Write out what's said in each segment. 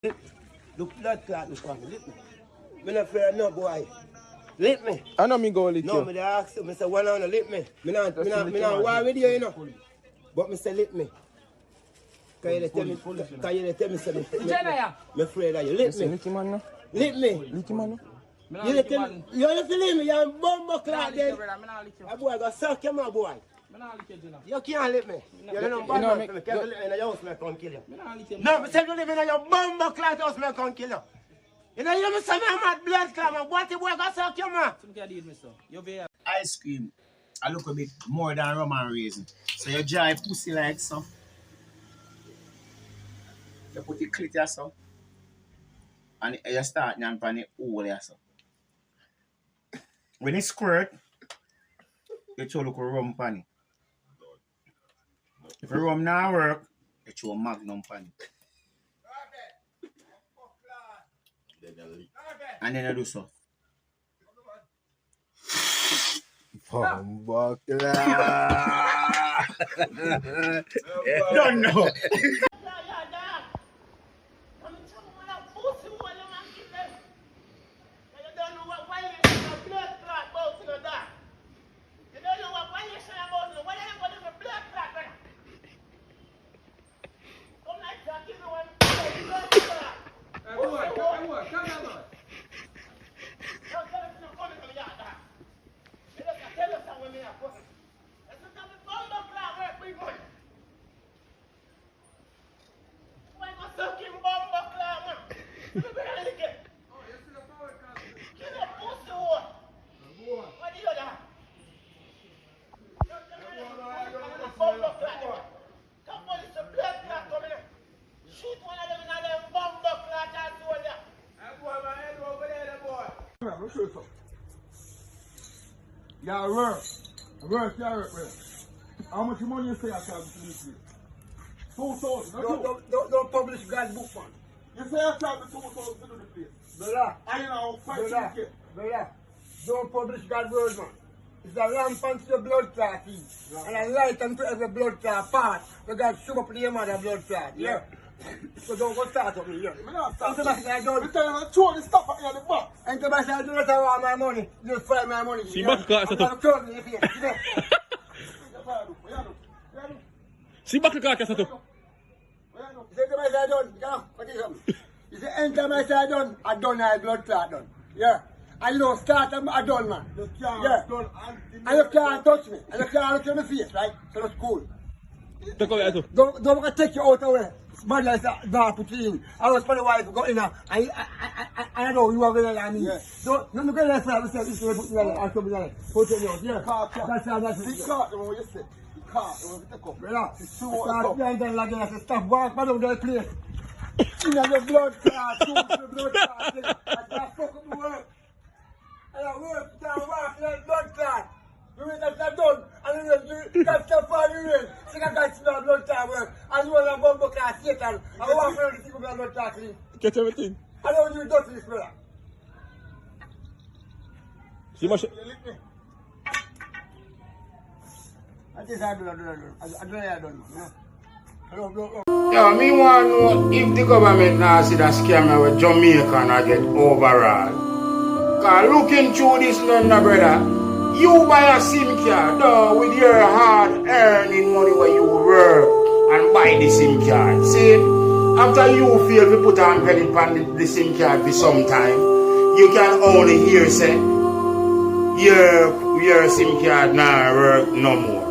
Look blood clot look on me, lit me. Me not afraid no boy. Lit me. I know me go lit no, you. Me ask you, me say one on lit me. Me not war with you, know. But me say lit me. Cause you tell me say me afraid of you. Lit me. Litty man no? Lit me. Litty man no? You let me, you let me leave me, you're a bumbo clot then. A boy go suck you, my boy. You can't let me. You don't know bad man for me. Can't live in your house, me come kill you. No, me say you live in your bumbo clot house, me come kill you. You know, you say me a mad blood clot, man. What the boy go suck you, man? Ice cream, I look a bit more than rum and raisin. So you dry pussy like so. You put the clit here so. And you start nyan pan the hole here so. When it squirt, you throw look a rum pan it. If the rum not work, you throw a magnum pan it. And then you do so. Bumbo Don't know. Yeah, work, brother. How much money you say I can to this place? 2,000. Don't publish God's book, man. You say I can 2,000 to do the place. Brother, I know 5,000. brother, don't publish God's word, man. It's a rampant to the blood clot, and a light unto every blood clot part. We got to show up the amount of blood clot, yeah. So don't go start up here. I'm not starting. I don't. You tell me to throw the stuff in the box. And I say I do not want my money. Just find my money. See back car set up. See back car set up. You say to myself I done. Yeah, what is up? You say anytime I say I done my blood clot done. Yeah. And you don't start I done, man. Yeah. And you can't touch me. And you can't look at my face, right? So that's cool. Take away that. Don't take you out of way. Bad like that put you in. I was for the wife go in there. I know you are very like me. Don't go there for yourself. This is put me there. I'll come there. Put it on. Yeah. That's The cart, what you say? The cart, you want to take up. Relax. It's too hot. Stop walk by the place. In the blood clot, the blood clot. That's fuck up the work. And I work down walk like blood clot. You mean that's not done? And then that's the far you in. So that guy's not blood clot work. And you want a bumbo class Satan. I want for you to see about blood clot clean. Catch everything. I don't do dirty this brother. See much. I just I don't. Yeah, me want to know if the government now see that scam with Jamaican I get overall. Cause looking through this number, brother, you buy a SIM card with your hard earning money where you work and buy the SIM card. See, after you feel we put on credit on the SIM card for some time, you can only hear say your SIM card now work no more.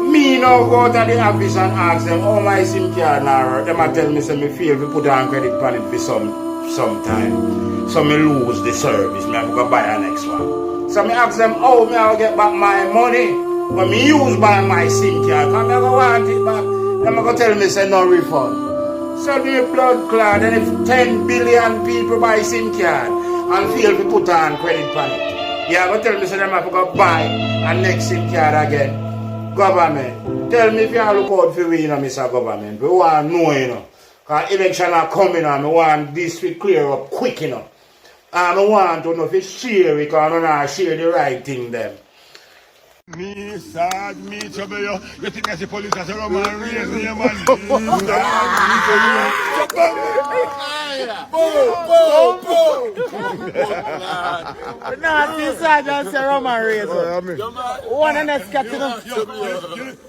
Me now go to the office and ask them, oh my SIM card now work. Them a tell me say me feel we put on credit on it for some time. So me lose the service, me have to go buy the next one. So me ask them, how me I get back my money when me use by my SIM card? Because me go want it back. Them go tell me say no refund. So the blood clot, and if 10 billion people buy SIM card and feel we put on credit on it, yeah, go tell me say them have to go buy a next SIM card again. Government, tell me if you look out for we, you know, Mr. Government. We want to know, you know. Because election are coming and we want this to clear up quick, you know. And I want to know if it's share it because I don't share the right thing then. Me sad, me trouble you. You think that's the police as a Roman race, man? Nah, this side just say rum and raisin. One and that's cat, you know.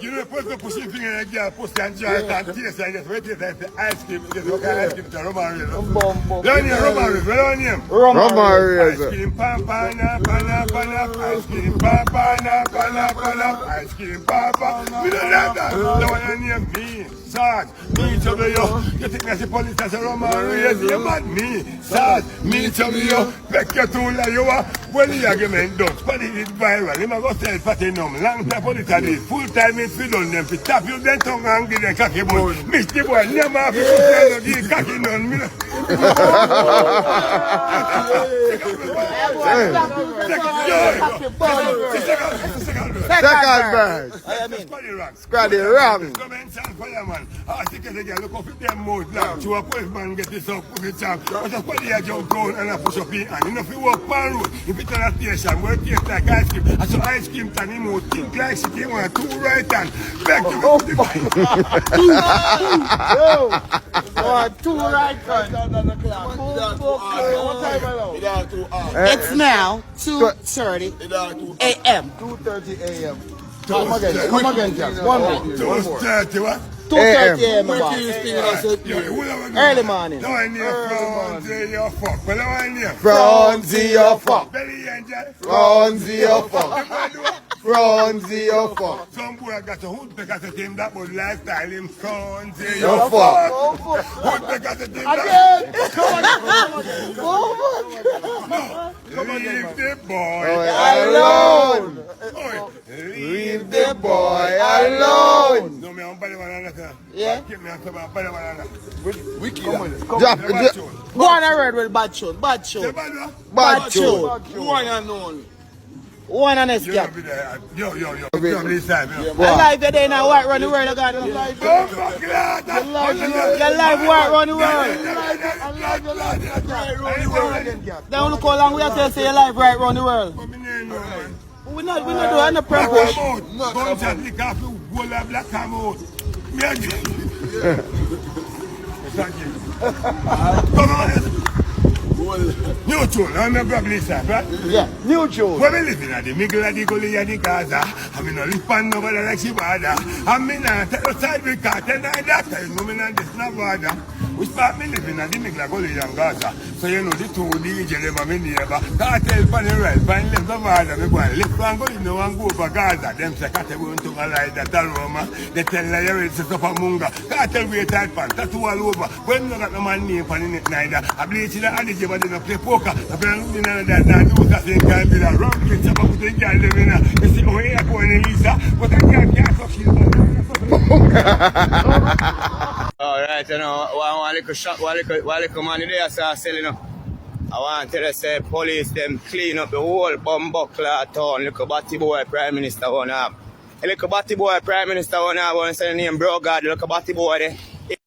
You know, put the pussy finger in a girl, pussy and jar and taste and just wait till the ice cream. Just look at ice cream to rum and raisin. Learn your rum and raisin. Learn him. Rum and Ice cream, pineapple. Ice cream, pineapple. Ice cream, papa. We don't have that. No one name me. Sad, me trouble you. You think that's the police as a rum and raisin? You mad me. Sad, me trouble you. Back your tool like you are. Well, the argument done. But it is viral. You must go sell platinum. Long time for the study. Full time in field on them. To tap you then tongue and give them cocky bone. Mr. Boy, never have to tell you cocky none. Second verse. Squad the ram. I think I look up at them mouth now. To a policeman get this up with the champ. But a police jump down and I push up in. And you know if you walk pan road, if it's on a station where it tastes like ice cream. I saw ice cream and him would think like she came on two right hand. Back to the Two right hand. It's now 2:30 a.m. 2:30 a.m. Come again, Jack. One more. 2:30 what? 2:30 a.m. Early morning. No one near Bronzy your fuck. Well, no one near Bronzy your fuck. Belly Angel. Bronzy your fuck. Bronzy your fuck. Some boy got a hood because of him that would lifestyle him Bronzy Your your fuck. fuck. Hood because of him that. Leave the boy Alone. Leave The boy alone. No, me I'm bad one another. Yeah. Keep me on top of bad one another. Go on a road with bad tune. Bad tune. Bad tune. One and only. One and this You cat. know be there. Yo. From this time, you know. Alive today now, white run the world, I got alive. Oh, fuck that. Your life white run the world. Don't look how long we have to say your life right run the world. We not doing the purpose. Gunshot lick off the whole of black come out. Me again. Thank you. Come on. New tune, I'm a probably side, right? Yeah, new tune. Where we living at the middle of the gully of the Gaza. I mean, no lip on nobody like Shibada. I mean, I tell you side we can't tell that time, women and this Nevada. We start me living at the middle of gully of Gaza. So you know the two DJ them are my neighbor. Can't tell for the right, find left of Gaza. We go and lift one gully, no one go for Gaza. Them say, can't tell we to a lie that aroma. They tell like you're ready to stop a munga. Can't tell we a tight pants, tattoo all over. When you got no man name for the neither. I bleach in the additive, but they don't play poker. I been looking at that, do that thing, can't be that wrong. It's about to think I'm living now. You see, oh, yeah, going in Lisa, but I can't talk shit about Alright, you know, one little shot, one little money there, so I sell, you know. I want to say police them clean up the whole bumbuckler town. Look batty boy Prime Minister one up. Look batty boy Prime Minister one up, I want to say the name Bro God, look batty boy there.